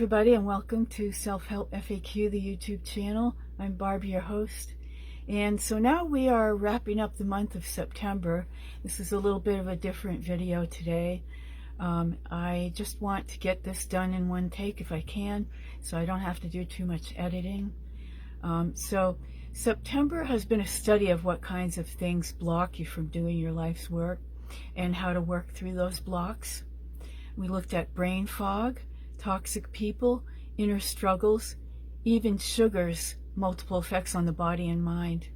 everybody, and welcome to Self-Help FAQ, the YouTube channel. I'm Barb, your host. And so now we are wrapping up the month of September. This is a little bit of a different video today. I just want to get this done in one take if I can, so I don't have to do too much editing. So September has been a study of what kinds of things block you from doing your life's work and how to work through those blocks. We looked at brain fog, toxic people, inner struggles, even sugar's multiple effects on the body and mind.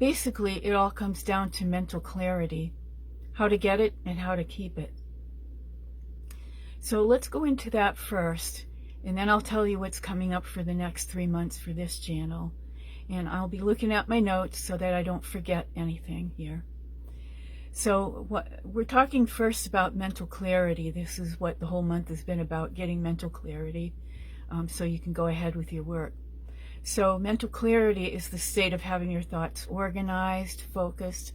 Basically, it all comes down to mental clarity, how to get it and how to keep it. So let's go into that first, and then I'll tell you what's coming up for the next 3 months for this channel. And I'll be looking at my notes so that I don't forget anything here. So we're talking first about mental clarity. This is what the whole month has been about, getting mental clarity, so you can go ahead with your work. So mental clarity is the state of having your thoughts organized, focused,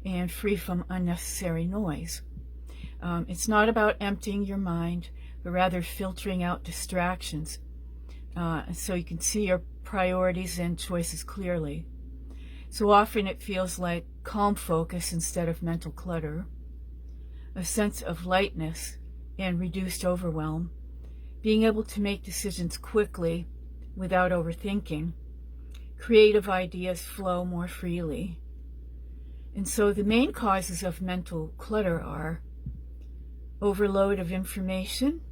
and free from unnecessary noise. It's not about emptying your mind, but rather filtering out distractions, so you can see your priorities and choices clearly. So often it feels like calm focus instead of mental clutter, a sense of lightness and reduced overwhelm, being able to make decisions quickly without overthinking, creative ideas flow more freely. And so the main causes of mental clutter are overload of information,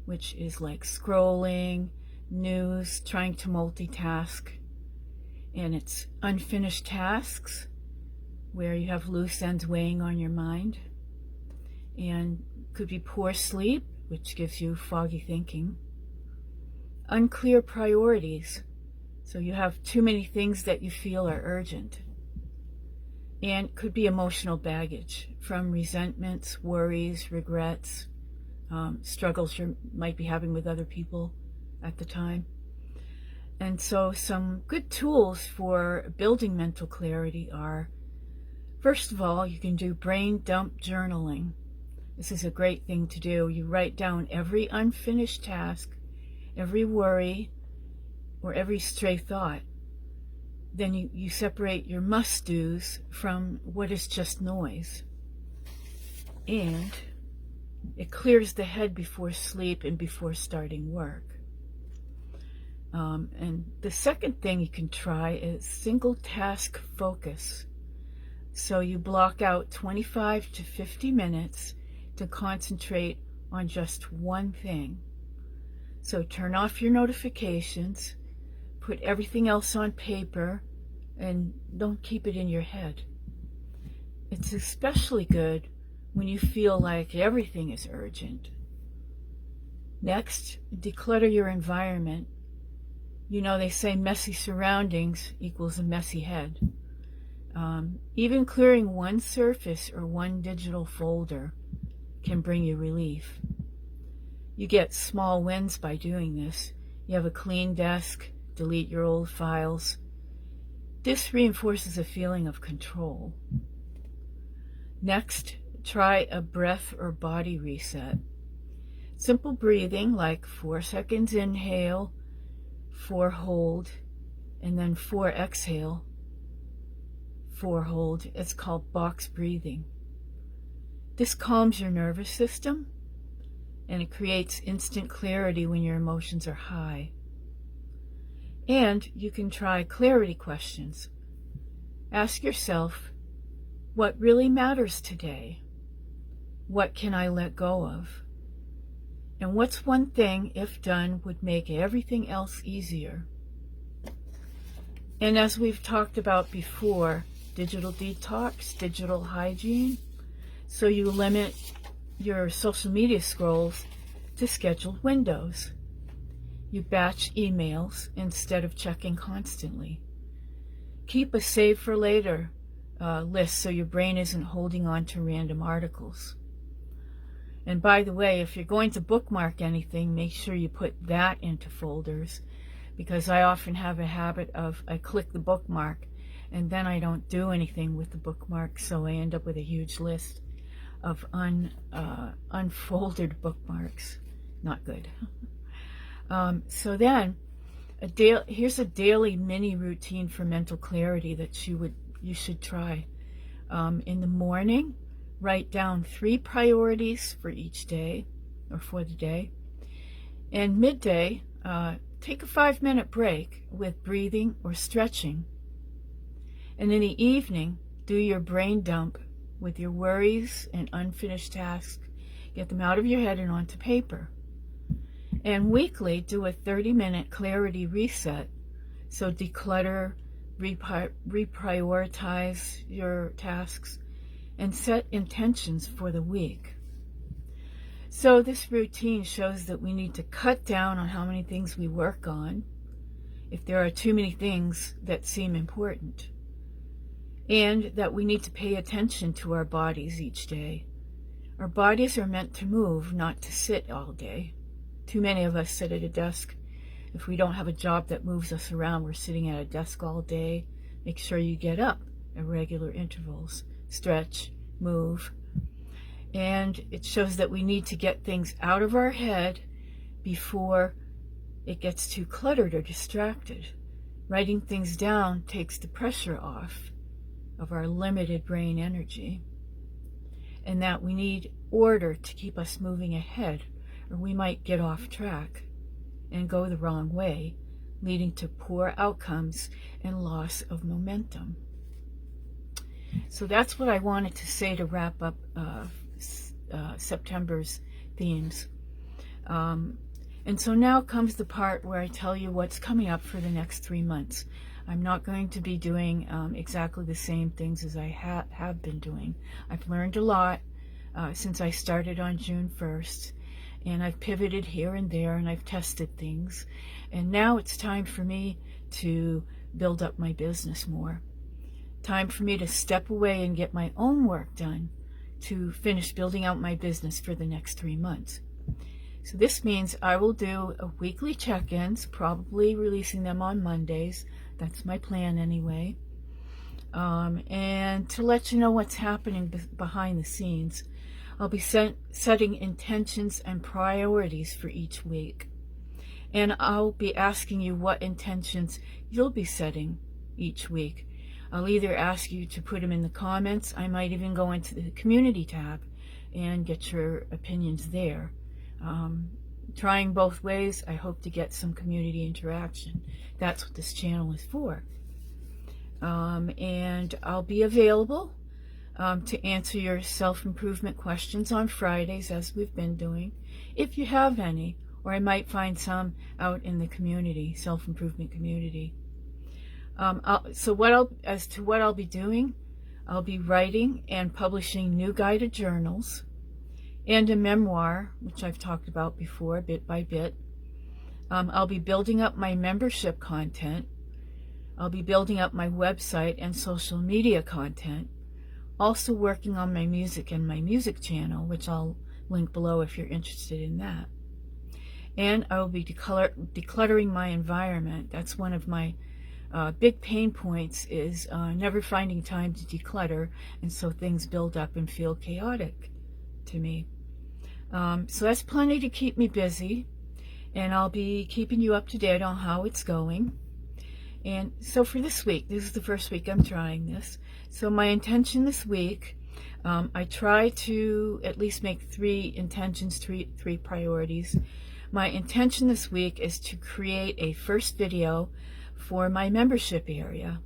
which is like scrolling, news, trying to multitask, and it's unfinished tasks where you have loose ends weighing on your mind, and could be poor sleep, which gives you foggy thinking, unclear priorities, so you have too many things that you feel are urgent, and could be emotional baggage from resentments, worries, regrets, struggles you might be having with other people at the time. And so some good tools for building mental clarity are, first of all, you can do brain dump journaling. This is a great thing to do. You write down every unfinished task, every worry, or every stray thought. Then you separate your must-dos from what is just noise. And it clears the head before sleep and before starting work. And the second thing you can try is single task focus. So you block out 25 to 50 minutes to concentrate on just one thing. So turn off your notifications, put everything else on paper, and don't keep it in your head. It's especially good when you feel like everything is urgent. Next, declutter your environment. You know, they say messy surroundings equals a messy head. Even clearing one surface or one digital folder can bring you relief. You get small wins by doing this. You have a clean desk, delete your old files. This reinforces a feeling of control. Next, try a breath or body reset. Simple breathing, like 4 seconds inhale, 4 hold, and then 4 exhale, 4 hold. It's called box breathing. This calms your nervous system, and it creates instant clarity when your emotions are high. And you can try clarity questions. Ask yourself, what really matters today? What can I let go of? And what's one thing, if done, would make everything else easier? And as we've talked about before, digital detox, digital hygiene. So you limit your social media scrolls to scheduled windows. You batch emails instead of checking constantly. Keep a save for later list so your brain isn't holding on to random articles. And by the way, if you're going to bookmark anything, make sure you put that into folders, because I often have a habit of I click the bookmark and then I don't do anything with the bookmark, so I end up with a huge list of unfolded bookmarks. Not good. So then, here's a daily mini routine for mental clarity that you should try. In the morning, write down 3 priorities for each day or for the day. And midday, take a 5-minute break with breathing or stretching. And in the evening, do your brain dump with your worries and unfinished tasks. Get them out of your head and onto paper. And weekly, do a 30-minute clarity reset. So declutter, reprioritize your tasks, and set intentions for the week. So this routine shows that we need to cut down on how many things we work on, if there are too many things that seem important, and that we need to pay attention to our bodies each day. Our bodies are meant to move, not to sit all day. Too many of us sit at a desk. If we don't have a job that moves us around, we're sitting at a desk all day. Make sure you get up at regular intervals, stretch, move. And it shows that we need to get things out of our head before it gets too cluttered or distracted. Writing things down takes the pressure off of our limited brain energy. And that we need order to keep us moving ahead, or we might get off track and go the wrong way, leading to poor outcomes and loss of momentum. So that's what I wanted to say to wrap up September's themes. And so now comes the part where I tell you what's coming up for the next 3 months. I'm not going to be doing exactly the same things as I have been doing. I've learned a lot since I started on June 1st. And I've pivoted here and there, and I've tested things. And now it's time for me to build up my business more. Time for me to step away and get my own work done to finish building out my business for the next 3 months. So this means I will do weekly check-ins, probably releasing them on Mondays. That's my plan anyway. And to let you know what's happening behind the scenes. I'll be setting intentions and priorities for each week. And I'll be asking you what intentions you'll be setting each week. I'll either ask you to put them in the comments. I might even go into the community tab and get your opinions there. Trying both ways, I hope to get some community interaction. That's what this channel is for. And I'll be available to answer your self-improvement questions on Fridays, as we've been doing, if you have any, or I might find some out in the community, self-improvement community. As to what I'll be doing, I'll be writing and publishing new guided journals and a memoir, which I've talked about before, bit by bit. I'll be building up my membership content. I'll be building up my website and social media content. Also working on my music and my music channel, which I'll link below if you're interested in that. And I will be decluttering my environment. That's one of my big pain points, is never finding time to declutter, and so things build up and feel chaotic to me. So that's plenty to keep me busy, and I'll be keeping you up to date on how it's going. And so for this week, this is the first week I'm trying this. So my intention this week, I try to at least make 3 intentions, three priorities. My intention this week is to create a first video for my membership area.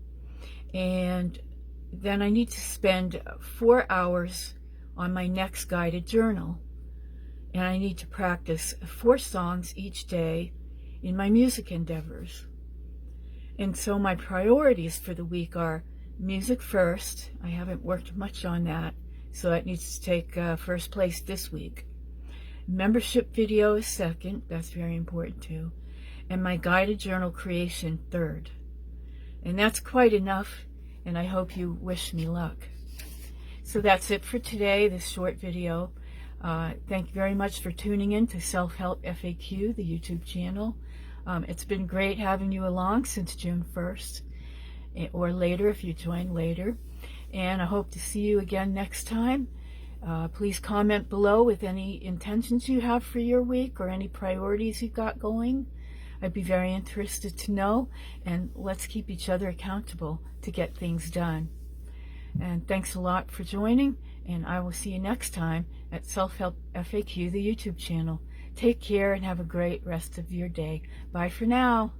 And then I need to spend 4 hours on my next guided journal. And I need to practice 4 songs each day in my music endeavors. And so my priorities for the week are music first. I haven't worked much on that, so that needs to take first place this week. Membership video is second. That's very important too. And my guided journal creation third. And that's quite enough, and I hope you wish me luck. So that's it for today, this short video. Thank you very much for tuning in to Self-Help FAQ, the YouTube channel. It's been great having you along since June 1st, or later if you join later. And I hope to see you again next time. Please comment below with any intentions you have for your week or any priorities you've got going. I'd be very interested to know, and let's keep each other accountable to get things done. And thanks a lot for joining, and I will see you next time at Self-Help FAQ, the YouTube channel. Take care and have a great rest of your day. Bye for now.